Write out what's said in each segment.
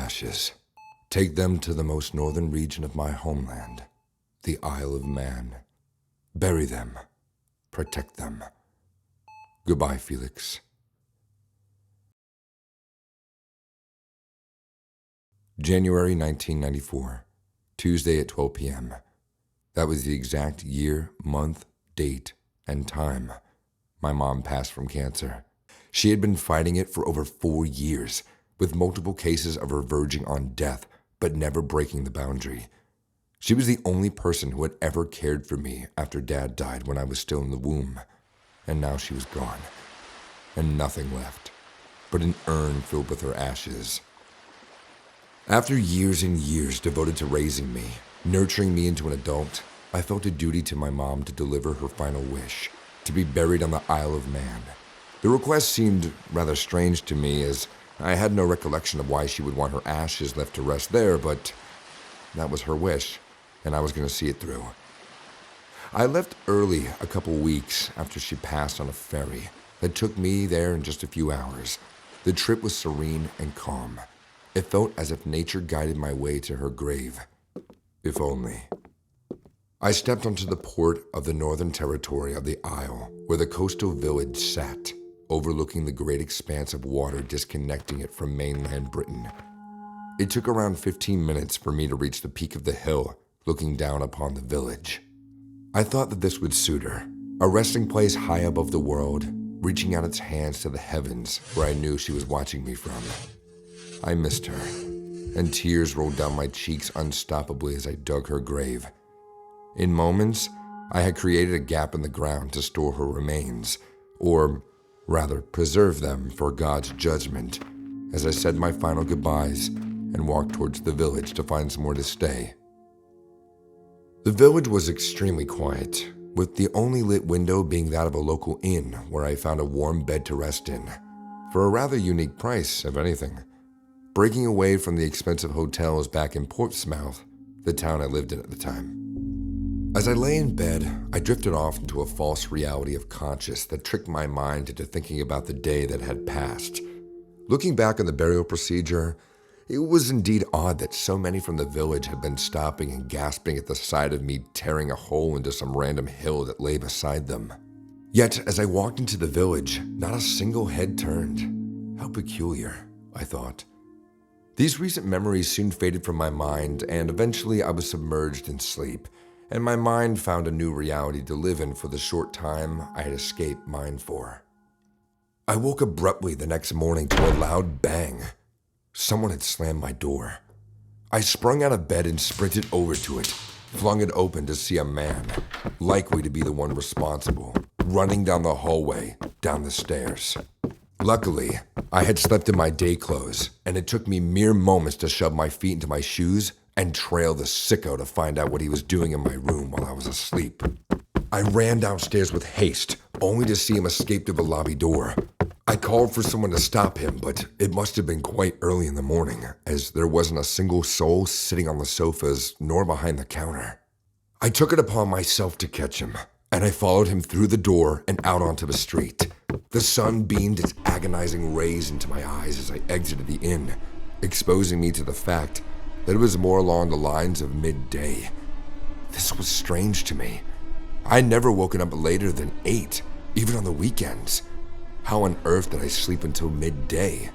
ashes. Take them to the most northern region of my homeland, the Isle of Man. Bury them. Protect them. Goodbye, Felix. January 1994, Tuesday at 12 p.m. That was the exact year, month, date, and time my mom passed from cancer. She had been fighting it for over 4 years, with multiple cases of her verging on death, but never breaking the boundary. She was the only person who had ever cared for me after Dad died when I was still in the womb. And now she was gone, and nothing left but an urn filled with her ashes. After years and years devoted to raising me, nurturing me into an adult, I felt a duty to my mom to deliver her final wish, to be buried on the Isle of Man. The request seemed rather strange to me, as I had no recollection of why she would want her ashes left to rest there, but that was her wish, and I was going to see it through. I left early a couple weeks after she passed on a ferry that took me there in just a few hours. The trip was serene and calm. It felt as if nature guided my way to her grave. If only. I stepped onto the port of the northern territory of the Isle, where the coastal village sat, overlooking the great expanse of water disconnecting it from mainland Britain. It took around 15 minutes for me to reach the peak of the hill, looking down upon the village. I thought that this would suit her, a resting place high above the world, reaching out its hands to the heavens where I knew she was watching me from. I missed her, and tears rolled down my cheeks unstoppably as I dug her grave. In moments, I had created a gap in the ground to store her remains, or rather preserve them for God's judgment, as I said my final goodbyes and walked towards the village to find somewhere to stay. The village was extremely quiet, with the only lit window being that of a local inn where I found a warm bed to rest in, for a rather unique price, if anything. Breaking away from the expensive hotels back in Portsmouth, the town I lived in at the time. As I lay in bed, I drifted off into a false reality of conscience that tricked my mind into thinking about the day that had passed. Looking back on the burial procedure, it was indeed odd that so many from the village had been stopping and gasping at the sight of me tearing a hole into some random hill that lay beside them. Yet, as I walked into the village, not a single head turned. How peculiar, I thought. These recent memories soon faded from my mind, and eventually I was submerged in sleep, and my mind found a new reality to live in for the short time I had escaped mine for. I woke abruptly the next morning to a loud bang. Someone had slammed my door. I sprung out of bed and sprinted over to it, flung it open to see a man, likely to be the one responsible, running down the hallway, down the stairs. Luckily, I had slept in my day clothes, and it took me mere moments to shove my feet into my shoes and trail the sicko to find out what he was doing in my room while I was asleep. I ran downstairs with haste, only to see him escape through the lobby door. I called for someone to stop him, but it must have been quite early in the morning, as there wasn't a single soul sitting on the sofas nor behind the counter. I took it upon myself to catch him, and I followed him through the door and out onto the street. The sun beamed its agonizing rays into my eyes as I exited the inn, exposing me to the fact that it was more along the lines of midday. This was strange to me. I'd never woken up later than 8, even on the weekends. How on earth did I sleep until midday?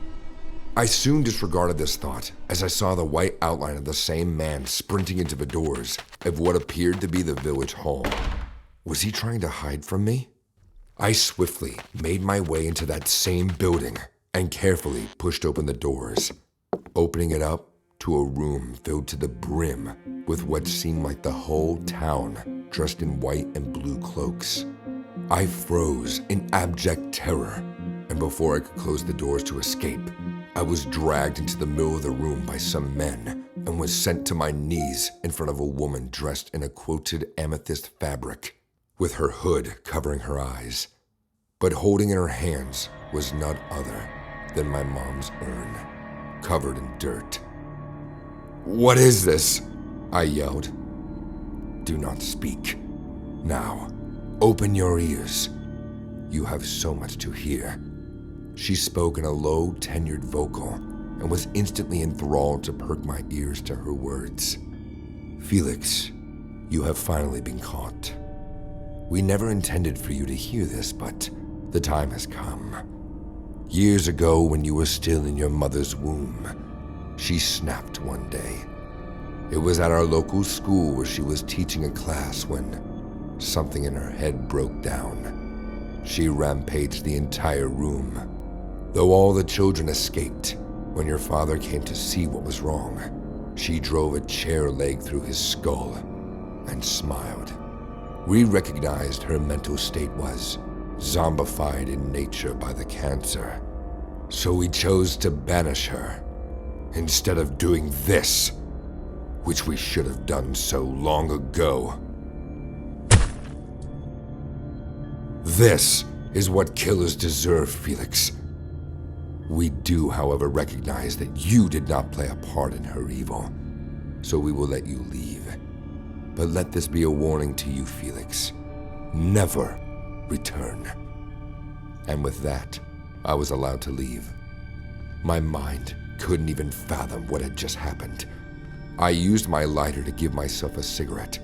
I soon disregarded this thought as I saw the white outline of the same man sprinting into the doors of what appeared to be the village hall. Was he trying to hide from me? I swiftly made my way into that same building and carefully pushed open the doors, opening it up to a room filled to the brim with what seemed like the whole town dressed in white and blue cloaks. I froze in abject terror, and before I could close the doors to escape, I was dragged into the middle of the room by some men and was sent to my knees in front of a woman dressed in a quilted amethyst fabric, with her hood covering her eyes. But holding in her hands was none other than my mom's urn, covered in dirt. "What is this?" I yelled. "Do not speak. Now, open your ears. You have so much to hear." She spoke in a low, tenured vocal, and was instantly enthralled to perk my ears to her words. Felix, you have finally been caught. We never intended for you to hear this, but the time has come. Years ago, when you were still in your mother's womb, she snapped one day. It was at our local school where she was teaching a class when something in her head broke down. She rampaged the entire room. Though all the children escaped, when your father came to see what was wrong, she drove a chair leg through his skull and smiled. We recognized her mental state was zombified in nature by the cancer, so we chose to banish her instead of doing this, which we should have done so long ago. This is what killers deserve, Felix. We do, however, recognize that you did not play a part in her evil, so we will let you leave. But let this be a warning to you, Felix. Never return. And with that, I was allowed to leave. My mind couldn't even fathom what had just happened. I used my lighter to give myself a cigarette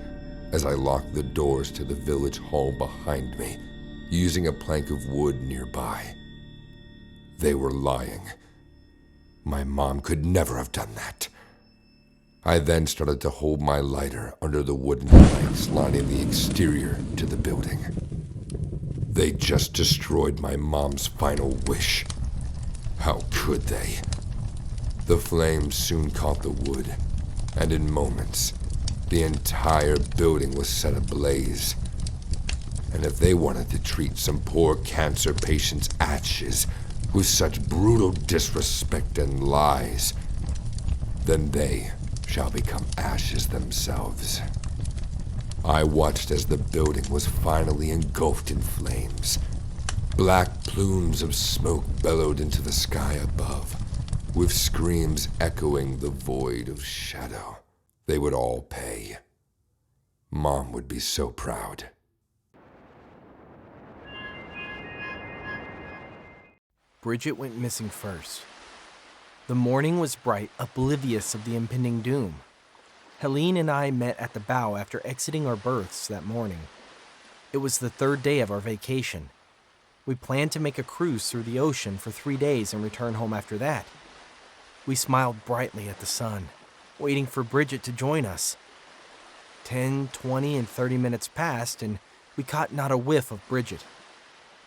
as I locked the doors to the village hall behind me, using a plank of wood nearby. They were lying. My mom could never have done that. I then started to hold my lighter under the wooden planks lining the exterior to the building. They just destroyed my mom's final wish. How could they? The flames soon caught the wood, and in moments, the entire building was set ablaze. And if they wanted to treat some poor cancer patient's ashes with such brutal disrespect and lies, then they shall become ashes themselves. I watched as the building was finally engulfed in flames. Black plumes of smoke bellowed into the sky above, with screams echoing the void of shadow. They would all pay. Mom would be so proud. Bridget went missing first. The morning was bright, oblivious of the impending doom. Helene and I met at the bow after exiting our berths that morning. It was the third day of our vacation. We planned to make a cruise through the ocean for 3 days and return home after that. We smiled brightly at the sun, waiting for Bridget to join us. 10, 20, and 30 minutes passed, and we caught not a whiff of Bridget.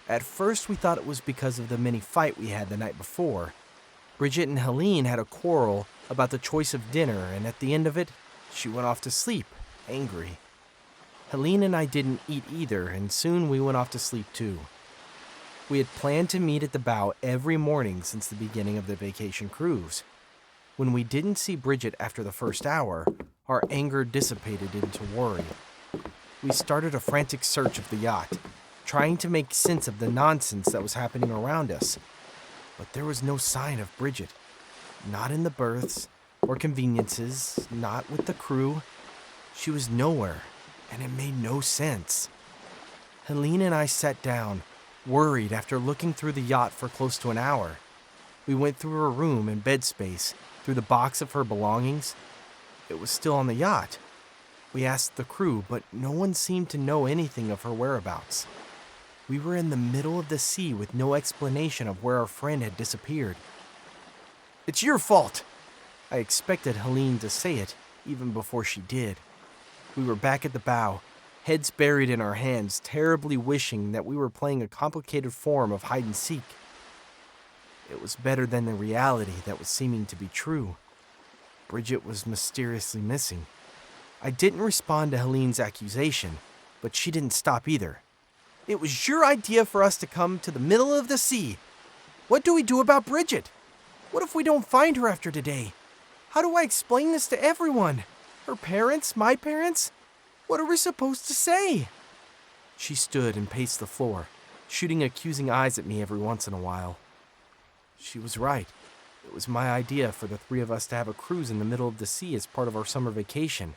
At first, we thought it was because of the mini fight we had the night before. Bridget and Helene had a quarrel about the choice of dinner, and at the end of it, she went off to sleep, angry. Helene and I didn't eat either, and soon we went off to sleep too. We had planned to meet at the bow every morning since the beginning of the vacation cruise. When we didn't see Bridget after the first hour, our anger dissipated into worry. We started a frantic search of the yacht, trying to make sense of the nonsense that was happening around us. But there was no sign of Bridget. Not in the berths or conveniences, not with the crew. She was nowhere, and it made no sense. Helene and I sat down, worried after looking through the yacht for close to an hour. We went through her room and bed space, through the box of her belongings. It was still on the yacht. We asked the crew, but no one seemed to know anything of her whereabouts. We were in the middle of the sea with no explanation of where our friend had disappeared. "It's your fault!" I expected Helene to say it, even before she did. We were back at the bow, heads buried in our hands, terribly wishing that we were playing a complicated form of hide-and-seek. It was better than the reality that was seeming to be true. Bridget was mysteriously missing. I didn't respond to Helene's accusation, but she didn't stop either. "It was your idea for us to come to the middle of the sea. What do we do about Bridget? What if we don't find her after today? How do I explain this to everyone? Her parents, my parents? What are we supposed to say?" She stood and paced the floor, shooting accusing eyes at me every once in a while. She was right. It was my idea for the three of us to have a cruise in the middle of the sea as part of our summer vacation.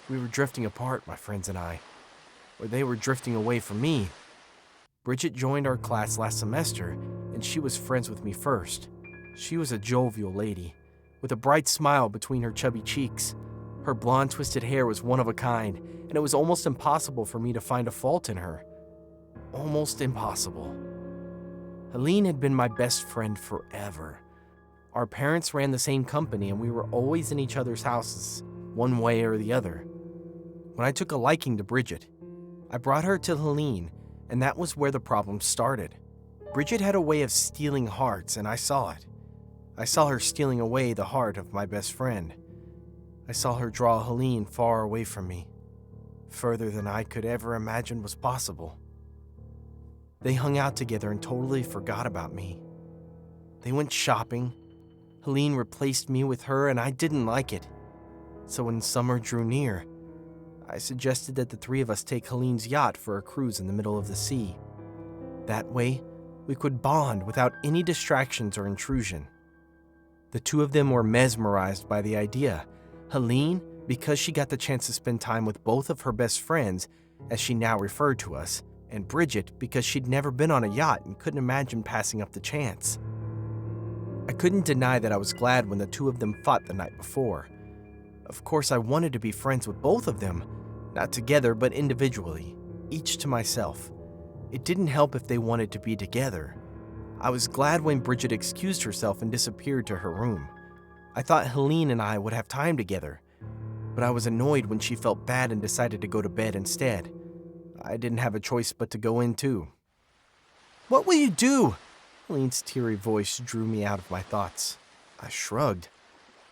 We were drifting apart, my friends and I, or they were drifting away from me. Bridget joined our class last semester, and she was friends with me first. She was a jovial lady, with a bright smile between her chubby cheeks. Her blonde twisted hair was one of a kind, and it was almost impossible for me to find a fault in her. Almost impossible. Helene had been my best friend forever. Our parents ran the same company, and we were always in each other's houses, one way or the other. When I took a liking to Bridget, I brought her to Helene, and that was where the problem started. Bridget had a way of stealing hearts, and I saw it. I saw her stealing away the heart of my best friend. I saw her draw Helene far away from me, further than I could ever imagine was possible. They hung out together and totally forgot about me. They went shopping. Helene replaced me with her, and I didn't like it. So when summer drew near, I suggested that the three of us take Helene's yacht for a cruise in the middle of the sea. That way, we could bond without any distractions or intrusion. The two of them were mesmerized by the idea. Helene, because she got the chance to spend time with both of her best friends, as she now referred to us, and Bridget, because she'd never been on a yacht and couldn't imagine passing up the chance. I couldn't deny that I was glad when the two of them fought the night before. Of course, I wanted to be friends with both of them, not together but individually, each to myself. It didn't help if they wanted to be together. I was glad when Bridget excused herself and disappeared to her room. I thought Helene and I would have time together, but I was annoyed when she felt bad and decided to go to bed instead. I didn't have a choice but to go in too. "What will you do?" Helene's teary voice drew me out of my thoughts. I shrugged.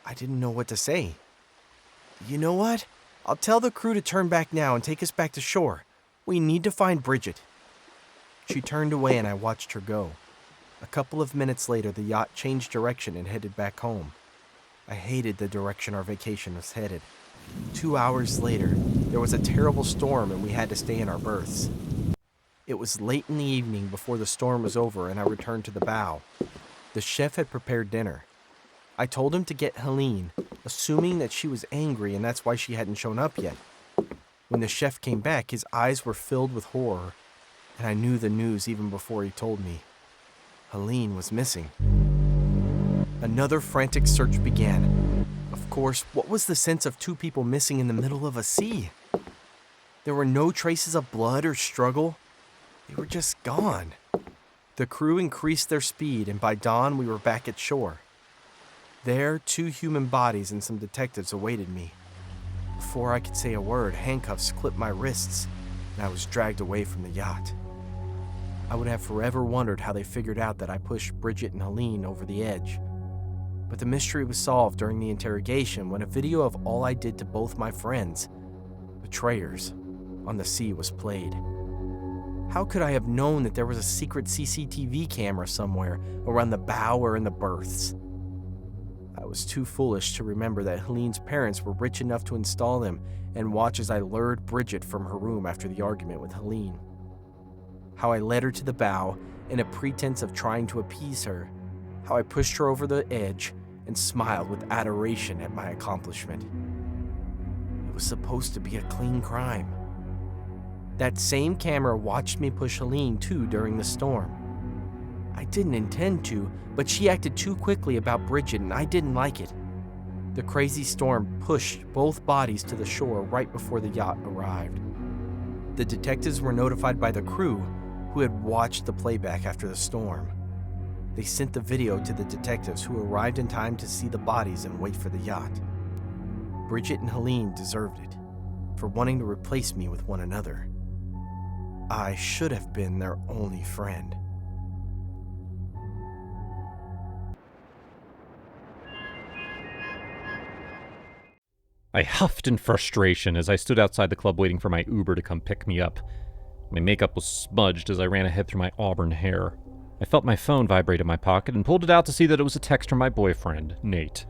I didn't know what to say. "You know what? I'll tell the crew to turn back now and take us back to shore. We need to find Bridget." She turned away and I watched her go. A couple of minutes later, the yacht changed direction and headed back home. I hated the direction our vacation was headed. 2 hours later, there was a terrible storm and we had to stay in our berths. It was late in the evening before the storm was over and I returned to the bow. The chef had prepared dinner. I told him to get Helene, assuming that she was angry and that's why she hadn't shown up yet. When the chef came back, his eyes were filled with horror, and I knew the news even before he told me. Helene was missing. Another frantic search began. Of course, what was the sense of two people missing in the middle of a sea? There were no traces of blood or struggle. They were just gone. The crew increased their speed, and by dawn we were back at shore. There, 2 human bodies and some detectives awaited me. Before I could say a word, handcuffs clipped my wrists, and I was dragged away from the yacht. I would have forever wondered how they figured out that I pushed Bridget and Helene over the edge. But the mystery was solved during the interrogation when a video of all I did to both my friends, betrayers, on the sea was played. How could I have known that there was a secret CCTV camera somewhere around the bow or in the berths? I was too foolish to remember that Helene's parents were rich enough to install them and watch as I lured Bridget from her room after the argument with Helene. How I led her to the bow in a pretense of trying to appease her. How I pushed her over the edge and smiled with adoration at my accomplishment. It was supposed to be a clean crime. That same camera watched me push Helene too during the storm. I didn't intend to, but she acted too quickly about Bridget and I didn't like it. The crazy storm pushed both bodies to the shore right before the yacht arrived. The detectives were notified by the crew, who had watched the playback after the storm. They sent the video to the detectives, who arrived in time to see the bodies and wait for the yacht. Bridget and Helene deserved it for wanting to replace me with one another. I should have been their only friend. I huffed in frustration as I stood outside the club waiting for my Uber to come pick me up. My makeup was smudged as I ran ahead through my auburn hair. I felt my phone vibrate in my pocket and pulled it out to see that it was a text from my boyfriend, Nate.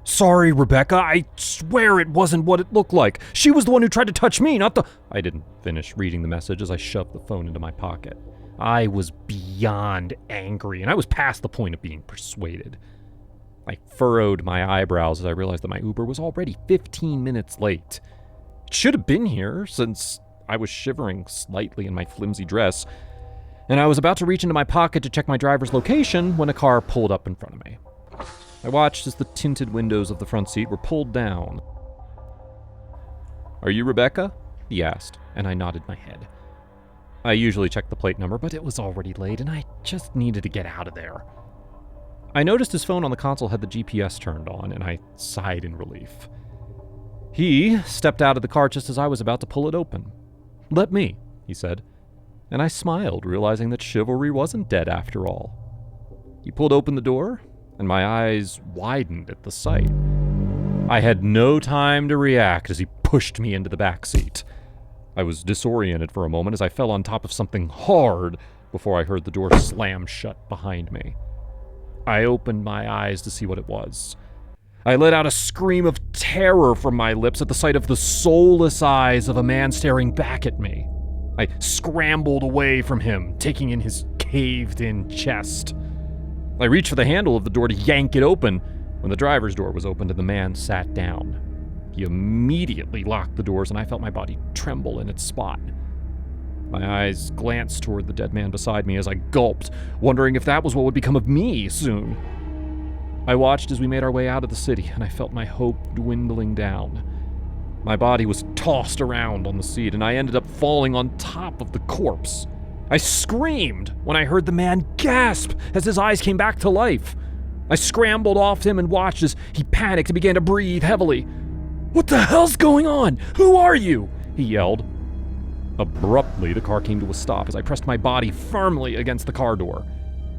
"Sorry, Rebecca, I swear it wasn't what it looked like. She was the one who tried to touch me, not the—" I didn't finish reading the message as I shoved the phone into my pocket. I was beyond angry, and I was past the point of being persuaded. I furrowed my eyebrows as I realized that my Uber was already 15 minutes late. It should have been here, since I was shivering slightly in my flimsy dress. and I was about to reach into my pocket to check my driver's location when a car pulled up in front of me. I watched as the tinted windows of the front seat were pulled down. "Are you Rebecca?" he asked, and I nodded my head. I usually check the plate number, but it was already late, and I just needed to get out of there. I noticed his phone on the console had the GPS turned on, and I sighed in relief. He stepped out of the car just as I was about to pull it open. "Let me," he said, and I smiled, realizing that chivalry wasn't dead after all. He pulled open the door, and my eyes widened at the sight. I had no time to react as he pushed me into the back seat. I was disoriented for a moment as I fell on top of something hard before I heard the door slam shut behind me. I opened my eyes to see what it was. I let out a scream of terror from my lips at the sight of the soulless eyes of a man staring back at me. I scrambled away from him, taking in his caved-in chest. I reached for the handle of the door to yank it open when the driver's door was opened and the man sat down. He immediately locked the doors, and I felt my body tremble in its spot. My eyes glanced toward the dead man beside me as I gulped, wondering if that was what would become of me soon. I watched as we made our way out of the city, and I felt my hope dwindling down. My body was tossed around on the seat, and I ended up falling on top of the corpse. I screamed when I heard the man gasp as his eyes came back to life. I scrambled off him and watched as he panicked and began to breathe heavily. "What the hell's going on? Who are you?" he yelled. Abruptly, the car came to a stop as I pressed my body firmly against the car door.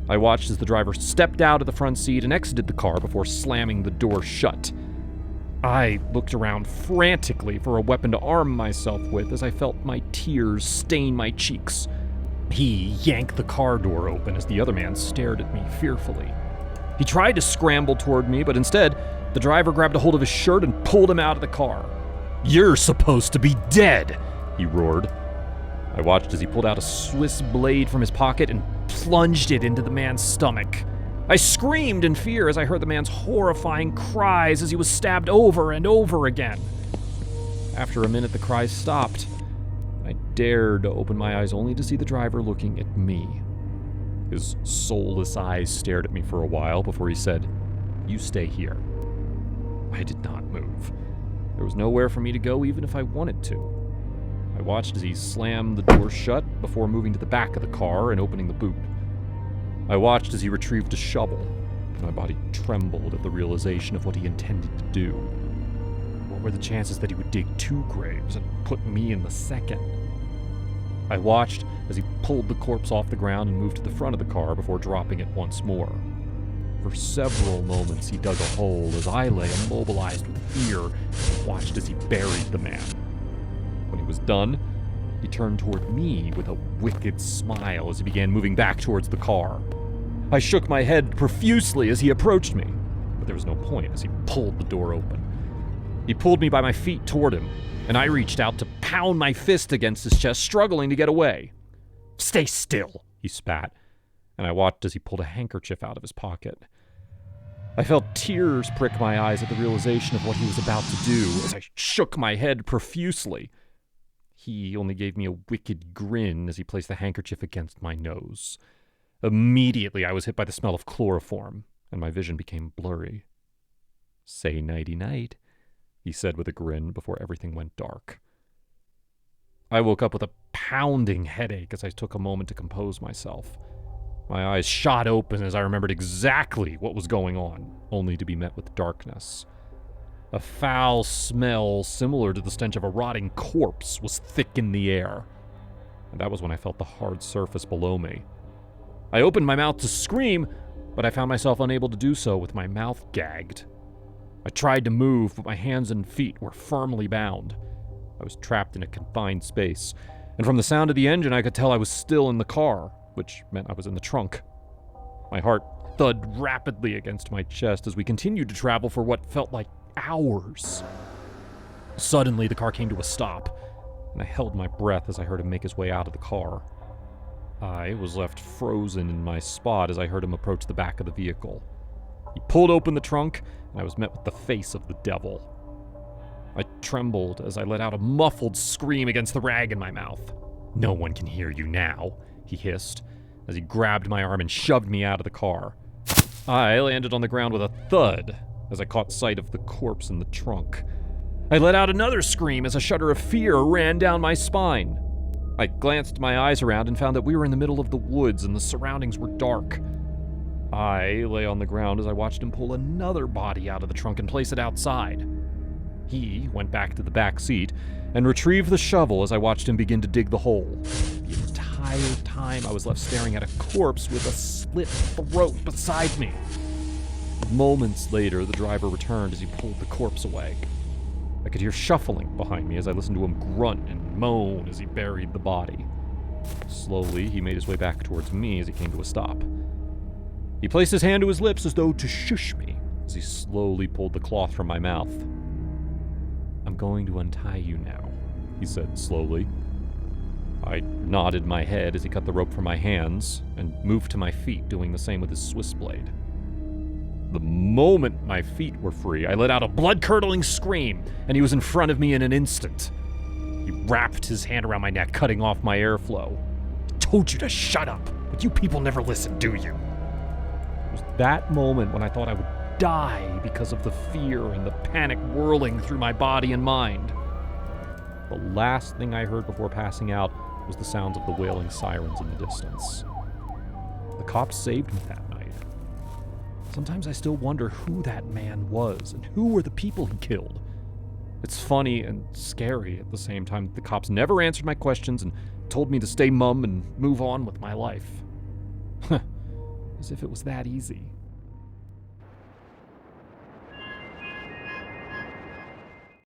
I watched as the driver stepped out of the front seat and exited the car before slamming the door shut. I looked around frantically for a weapon to arm myself with as I felt my tears stain my cheeks. He yanked the car door open as the other man stared at me fearfully. He tried to scramble toward me, but instead, the driver grabbed a hold of his shirt and pulled him out of the car. "You're supposed to be dead," he roared. I watched as he pulled out a Swiss blade from his pocket and plunged it into the man's stomach. I screamed in fear as I heard the man's horrifying cries as he was stabbed over and over again. After a minute, the cries stopped. I dared to open my eyes only to see the driver looking at me. His soulless eyes stared at me for a while before he said, "You stay here." I did not move. There was nowhere for me to go even if I wanted to. I watched as he slammed the door shut before moving to the back of the car and opening the boot. I watched as he retrieved a shovel. My body trembled at the realization of what he intended to do. What were the chances that he would dig 2 graves and put me in the second? I watched as he pulled the corpse off the ground and moved to the front of the car before dropping it once more. For several moments, he dug a hole as I lay immobilized with fear and watched as he buried the man. When he was done, he turned toward me with a wicked smile as he began moving back towards the car. I shook my head profusely as he approached me, but there was no point as he pulled the door open. He pulled me by my feet toward him, and I reached out to pound my fist against his chest, struggling to get away. "Stay still," he spat, and I watched as he pulled a handkerchief out of his pocket. I felt tears prick my eyes at the realization of what he was about to do as I shook my head profusely. He only gave me a wicked grin as he placed the handkerchief against my nose. Immediately, I was hit by the smell of chloroform, and my vision became blurry. "Say nighty-night," he said with a grin before everything went dark. I woke up with a pounding headache as I took a moment to compose myself. My eyes shot open as I remembered exactly what was going on, only to be met with darkness. A foul smell similar to the stench of a rotting corpse was thick in the air, and that was when I felt the hard surface below me. I opened my mouth to scream, but I found myself unable to do so with my mouth gagged. I tried to move, but my hands and feet were firmly bound. I was trapped in a confined space, and from the sound of the engine I could tell I was still in the car, which meant I was in the trunk. My heart thudded rapidly against my chest as we continued to travel for what felt like hours. Suddenly, the car came to a stop, and I held my breath as I heard him make his way out of the car. I was left frozen in my spot as I heard him approach the back of the vehicle. He pulled open the trunk, and I was met with the face of the devil. I trembled as I let out a muffled scream against the rag in my mouth. "No one can hear you now," he hissed, as he grabbed my arm and shoved me out of the car. I landed on the ground with a thud as I caught sight of the corpse in the trunk. I let out another scream as a shudder of fear ran down my spine. I glanced my eyes around and found that we were in the middle of the woods and the surroundings were dark. I lay on the ground as I watched him pull another body out of the trunk and place it outside. He went back to the back seat and retrieved the shovel as I watched him begin to dig the hole. The entire time I was left staring at a corpse with a slit throat beside me. Moments later, the driver returned as he pulled the corpse away. I could hear shuffling behind me as I listened to him grunt and moan as he buried the body. Slowly, he made his way back towards me as he came to a stop. He placed his hand to his lips as though to shush me as he slowly pulled the cloth from my mouth. "I'm going to untie you now," he said slowly. I nodded my head as he cut the rope from my hands and moved to my feet, doing the same with his Swiss blade. The moment my feet were free, I let out a blood-curdling scream, and he was in front of me in an instant. He wrapped his hand around my neck, cutting off my airflow. "I told you to shut up, but you people never listen, do you?" It was that moment when I thought I would die because of the fear and the panic whirling through my body and mind. The last thing I heard before passing out was the sounds of the wailing sirens in the distance. The cops saved me that night. Sometimes I still wonder who that man was and who were the people he killed. It's funny and scary at the same time. The cops never answered my questions and told me to stay mum and move on with my life. As if it was that easy.